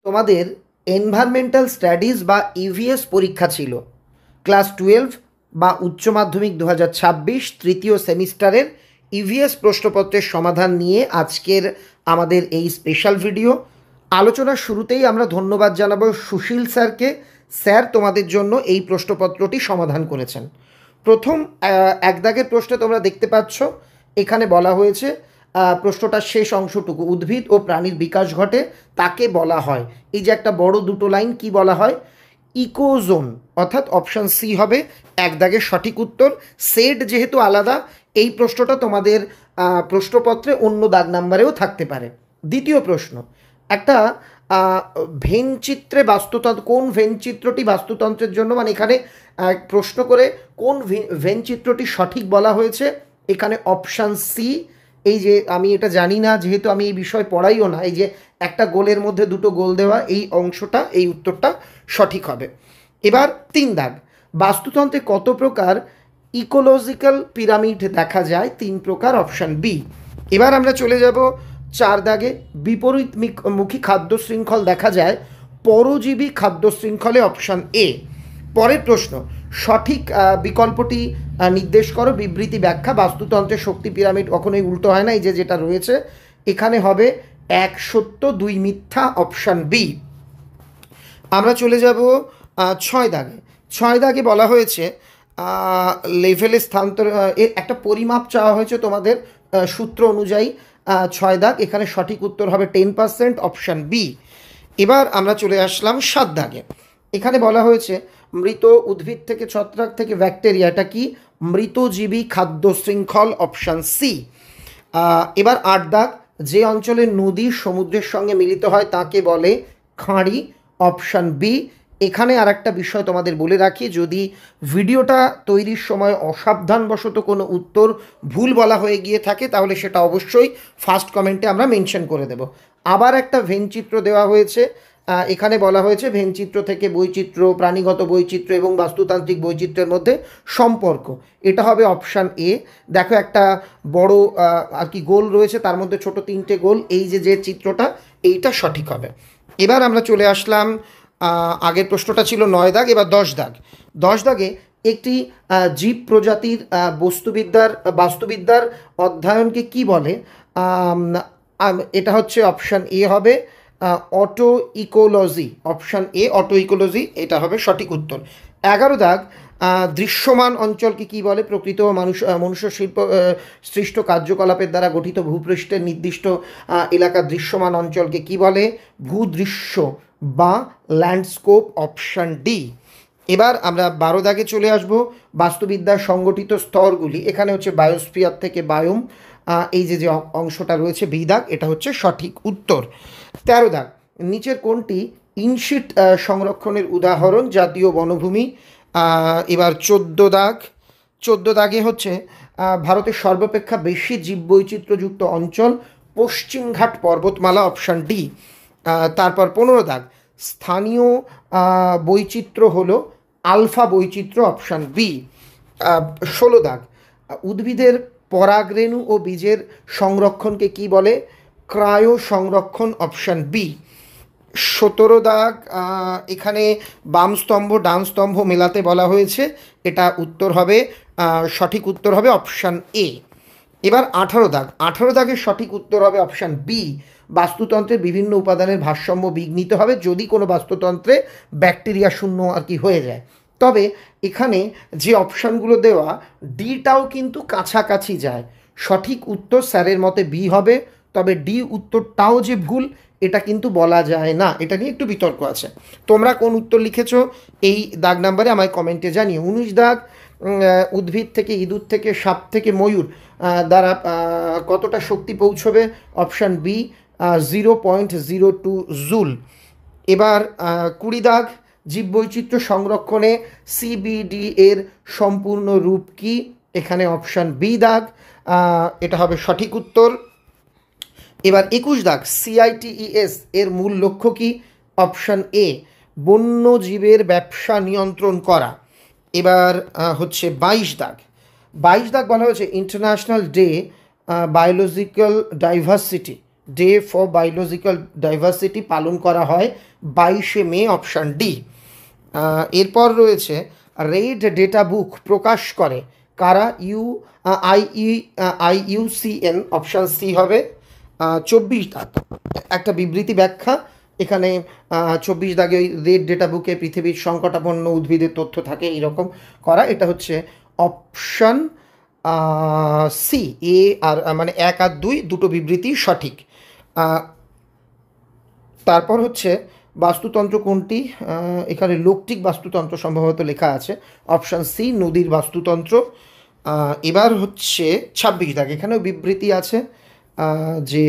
তোমাদের environmental studies বা EVS পরীক্ষা ছিল ক্লাস 12 বা উচ্চ মাধ্যমিক 2026 তৃতীয় সেমিস্টারের ইভিএস প্রশ্নপত্রের সমাধান নিয়ে আজকের আমাদের এই স্পেশাল ভিডিও। আলোচনার শুরুতেই আমরা ধন্যবাদ জানাবো সুশীল স্যারকে। স্যার তোমাদের জন্য এই প্রশ্নপত্রটি সমাধান করেছেন। প্রথম এক দাগের প্রশ্নে তোমরা দেখতে পাচ্ছ এখানে বলা হয়েছে প্রশ্নটার শেষ অংশটুকু, উদ্ভিদ ও প্রাণীর বিকাশ ঘটে তাকে বলা হয়, এই যে একটা বড় দুটো লাইন, কি বলা হয়? ইকোজোন, অর্থাৎ অপশান সি হবে এক দাগের সঠিক উত্তর। সেট যেহেতু আলাদা, এই প্রশ্নটা তোমাদের প্রশ্নপত্রে অন্য দাগ নাম্বারেও থাকতে পারে। দ্বিতীয় প্রশ্ন, একটা ভেন চিত্রে বাস্তুতন্ত্র, কোন ভেন চিত্রটি বাস্তুতন্ত্রের জন্য, মানে এখানে প্রশ্ন করে কোন ভেন চিত্রটি সঠিক বলা হয়েছে, এখানে অপশান সি। এই যে আমি এটা জানি না, যেহেতু আমি এই বিষয় পড়াইও না, এই যে একটা গোলের মধ্যে দুটো গোল দেওয়া এই অংশটা, এই উত্তরটা সঠিক হবে। এবার 3 দাগ, বাস্তুতন্ত্রে কত প্রকার ইকোলজিক্যাল পিরামিড দেখা যায়? 3 প্রকার, অপশান বি। এবার আমরা চলে যাব 4 দাগে, বিপরীতমুখী খাদ্য শৃঙ্খল দেখা যায় পরজীবী খাদ্য শৃঙ্খলে, অপশান এ। পরের প্রশ্ন, সঠিক বিকল্পটি নির্দেশ করো। বিবৃতি ব্যাখ্যা, বাস্তুতন্ত্রের শক্তি পিরামিড কখনোই উল্টো হয় না, এই যে যেটা রয়েছে এখানে হবে 1 সত্য 2 মিথ্যা, অপশান বি। আমরা চলে যাব 6 দাগে। 6 দাগে বলা হয়েছে লেভেলে স্থানান্তর, একটা পরিমাপ চাওয়া হয়েছে তোমাদের সূত্র অনুযায়ী। 6 দাগ, এখানে সঠিক উত্তর হবে 10%, অপশান বি। এবার আমরা চলে আসলাম 7 দাগে। এখানে বলা হয়েছে মৃত উদ্ভিদ থেকে, ছত্রাক থেকে ব্যাকটেরিয়াটা কি? মৃতজীবী খাদ্য শৃঙ্খল, অপশান সি। এবার 8 দাগ, যে অঞ্চলে নদী সমুদ্রের সঙ্গে মিলিত হয় তাকে বলে খাঁড়ি, অপশান বি। এখানে আর একটা বিষয় তোমাদের বলে রাখি, যদি ভিডিওটা তৈরির সময় অসাবধানবশত কোনো উত্তর ভুল বলা হয়ে গিয়ে থাকে তাহলে সেটা অবশ্যই ফার্স্ট কমেন্টে আমরা মেনশন করে দেব। আবার একটা ভেনচিত্র দেওয়া হয়েছে, এখানে বলা হয়েছে ভেনচিত্র থেকে বৈচিত্র্য, প্রাণীগত বৈচিত্র্য এবং বাস্তুতান্ত্রিক বৈচিত্র্যের মধ্যে সম্পর্ক, এটা হবে অপশান এ। দেখো একটা বড় আর কি গোল রয়েছে, তার মধ্যে ছোট 3টে গোল, এই যে চিত্রটা, এইটা সঠিক হবে। এবার আমরা চলে আসলাম, আগের প্রশ্নটা ছিল 9 দাগ, এবার 10 দাগ। 10 দাগে একটি জীব প্রজাতির বাস্তুবিদ্যার অধ্যয়নকে কি বলে? এটা হচ্ছে অপশান এ হবে auto ecology, option A auto ecology, এটা হবে সঠিক উত্তর। 11 দাগ, দৃশ্যমান অঞ্চলকে কি বলে? প্রকৃত মনুষ্য শিল্প সৃষ্ট কার্যকলাপের দ্বারা গঠিত ভূপৃষ্ঠের নির্দিষ্ট এলাকার দৃশ্যমান অঞ্চলকে কি বলে? ভূদৃশ্য বা ল্যান্ডস্কেপ, অপশান ডি। এবার আমরা 12 দাগে চলে আসব, বাস্তুবিদ্যার সংগঠিত স্তরগুলি। এখানে হচ্ছে বায়োস্ফিয়ার থেকে বায়োম, এই যে অংশটা রয়েছে বি দাগ, এটা হচ্ছে সঠিক উত্তর। 13 দাগ, নিচের কোনটি ইনশিট সংরক্ষণের উদাহরণ? জাতীয় বনভূমি। এবার 14 দাগে হচ্ছে ভারতের সর্বাপেক্ষা বেশি জীববৈচিত্র্যযুক্ত অঞ্চল পশ্চিমঘাট পর্বতমালা, অপশান ডি। তারপর 15 দাগ, স্থানীয় বৈচিত্র্য হলো আলফা বৈচিত্র্য, অপশান বি। 16 দাগ, উদ্ভিদের পরাগরেণু ও বীজের সংরক্ষণকে কি বলে? ক্রায়ো সংরক্ষণ, অপশান বি। 17 দাগ, এখানে বাম স্তম্ভ ডান স্তম্ভ মেলাতে বলা হয়েছে, এটা উত্তর হবে, সঠিক উত্তর হবে অপশান এ। এবার 18 দাগ, 18 দাগের সঠিক উত্তর হবে অপশান বি। বাস্তুতন্ত্রের বিভিন্ন উপাদানের ভারসাম্য বিঘ্নিত হবে যদি কোনো বাস্তুতন্ত্রে ব্যাকটেরিয়া শূন্য আর কি হয়ে যায়। তবে এখানে যে অপশানগুলো দেওয়া, ডিটাও কিন্তু কাছাকাছি যায়। সঠিক উত্তর স্যারের মতে বি হবে, তবে ডি উত্তরটাও যে ভুল এটা কিন্তু বলা যায় না, এটা নিয়ে একটু বিতর্ক আছে। তোমরা কোন উত্তর লিখেছো এই দাগ নাম্বারে আমায় কমেন্টে জানিও। 19 দাগ, উদ্ভিদ থেকে, ইঁদুর থেকে, সাপ থেকে ময়ূর দ্বারা কতটা শক্তি পৌঁছবে? Option B 0.02 joule. এবার 20 দাগ, জীববৈচিত্র্য সংরক্ষণে সিবিডি এর সম্পূর্ণ রূপ কি? এখানে অপশান বি দাগ, এটা হবে সঠিক উত্তর। এবার 21 দাগ, সিআইটিইএস এর মূল লক্ষ্য কি? অপশান এ বন্যজীবের ব্যবসা নিয়ন্ত্রণ করা। এবার হচ্ছে 22 দাগ। 22 দাগ বলা হয়েছে international day biological diversity day for biological diversity পালন করা হয় 22শে মে, অপশান ডি। এরপর রয়েছে রেড ডেটা বুক প্রকাশ করে কারা? IUCN, অপশান সি হবে। 24 দাগ একটা বিবৃতি ব্যাখ্যা, এখানে 24 দাগে ওই রেড ডেটা বুকে পৃথিবীর সংকটাপন্ন উদ্ভিদের তথ্য থাকে এইরকম করা, এটা হচ্ছে অপশান সি। এ আর মানে 1 আর 2 দুটো বিবৃতি সঠিক। তারপর হচ্ছে বাস্তুতন্ত্র কোনটি? এখানে লোকটিক বাস্তুতন্ত্র সম্ভবত লেখা আছে, অপশান সি নদীর বাস্তুতন্ত্র। এবার হচ্ছে 26 দাগ, এখানেও বিবৃতি আছে যে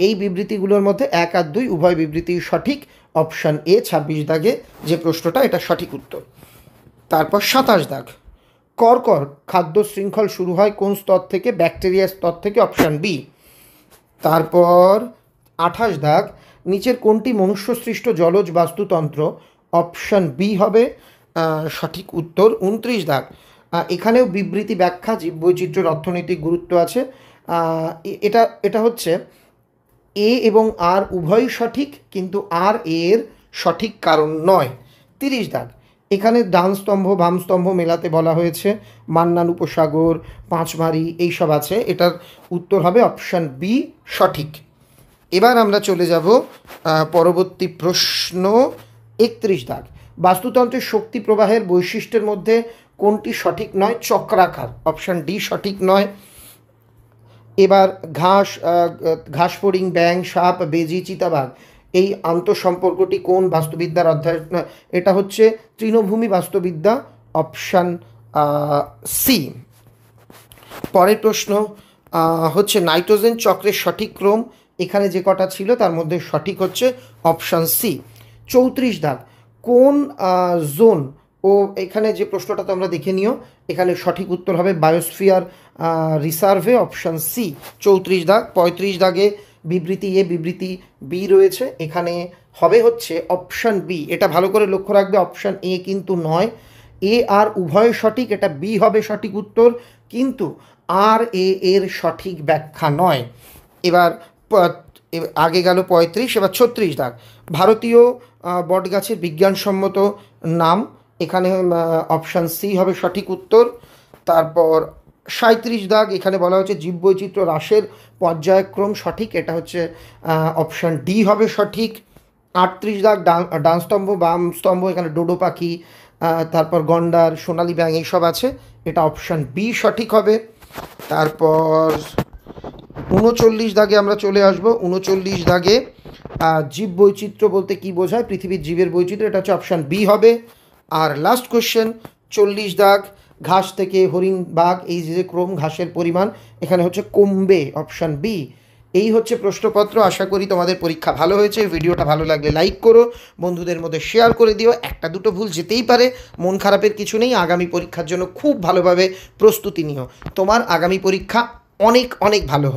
এই বিবৃতিগুলোর মধ্যে 1 আর 2 উভয় বিবৃতি সঠিক, অপশান এ 26 দাগে যে প্রশ্নটা এটা সঠিক উত্তর। তারপর 27 দাগ, কর্কর খাদ্য শৃঙ্খল শুরু হয় কোন স্তর থেকে? ব্যাকটেরিয়া স্তর থেকে, অপশান বি। তারপর 28 দাগ, নিচের কোনটি মনুষ্যসৃষ্ট জলজ বাস্তুতন্ত্র? অপশান বি হবে সঠিক উত্তর। 29 দাগ, এখানেও বিবৃতি ব্যাখ্যা, জীববৈচিত্র্যের অর্থনৈতিক গুরুত্ব আছে। এটা হচ্ছে এ এবং আর উভয়ই সঠিক, কিন্তু আর এর সঠিক কারণ নয়। 30 দাগ, এখানে ডান স্তম্ভ বাম স্তম্ভ মেলাতে বলা হয়েছে, মান্নান উপসাগর, পাঁচমারি এইসব আছে, এটার উত্তর হবে অপশান বি সঠিক। এবার আমরা চলে যাব পরবর্তী প্রশ্ন। 31 দাগ, বাস্তুতন্ত্রের শক্তি প্রবাহের বৈশিষ্ট্যের মধ্যে কোনটি সঠিক নয়? চক্রাকার, অপশান ডি সঠিক নয়। এবার ঘাস ফড়িং, ব্যাঙ, সাপ, বেজি, চিতাবাঘ এই আন্তঃসম্পর্কটি কোন বাস্তুবিদ্যার অধ্যায়? এটা হচ্ছে তৃণভূমি বাস্তুবিদ্যা, অপশান সি। পরের প্রশ্ন হচ্ছে নাইট্রোজেন চক্রের সঠিক ক্রম, এখানে যে কটা ছিল তার মধ্যে সঠিক হচ্ছে অপশান সি। 34 দাগ, কোন জোন ও এখানে যে প্রশ্নটা তোমরা দেখে নিও, এখানে সঠিক উত্তর হবে বায়োস্ফিয়ার রিসার্ভে, অপশান সি 34 দাগ। 35 দাগে বিবৃতি এ বিবৃতি বি রয়েছে, এখানে হবে হচ্ছে অপশান বি। এটা ভালো করে লক্ষ্য রাখবে, অপশান এ কিন্তু নয়, এ আর উভয় সঠিক, এটা বি হবে সঠিক উত্তর, কিন্তু আর এর সঠিক ব্যাখ্যা নয়। এবার আগে গেল 35, এবার 36 দাগ, ভারতীয় বটগাছের বিজ্ঞানসম্মত নাম, এখানে অপশান সি হবে সঠিক উত্তর। তারপর 37 দাগ, এখানে বলা হচ্ছে জীববৈচিত্র্য হ্রাসের পর্যায়ক্রম সঠিক, এটা হচ্ছে অপশান ডি হবে সঠিক। 38 দাগ, ডান স্তম্ভ বাম স্তম্ভ, এখানে ডোডো পাখি, তারপর গন্ডার, সোনালি ব্যাঙ এইসব আছে, এটা অপশান বি সঠিক হবে। তারপর 39 দাগে আমরা চলে আসবো। 39 দাগে জীববৈচিত্র্য বলতে কি বোঝায়? পৃথিবীর জীবের বৈচিত্র্য, এটা হচ্ছে অপশান বি হবে। আর লাস্ট কোশ্চেন 40 দাগ, ঘাস থেকে হরিণ, বাঘ এই যে ক্রম, ঘাসের পরিমাণ এখানে হচ্ছে কমবে, অপশান বি। এই হচ্ছে প্রশ্নপত্র। আশা করি তোমাদের পরীক্ষা ভালো হয়েছে। ভিডিওটা ভালো লাগলে লাইক করো, বন্ধুদের মধ্যে শেয়ার করে দিও। একটা দুটো ভুল যেতেই পারে, মন খারাপের কিছু নেই। আগামী পরীক্ষার জন্য খুব ভালোভাবে প্রস্তুতি নিও, তোমার আগামী পরীক্ষা অনেক অনেক ভালো হোক।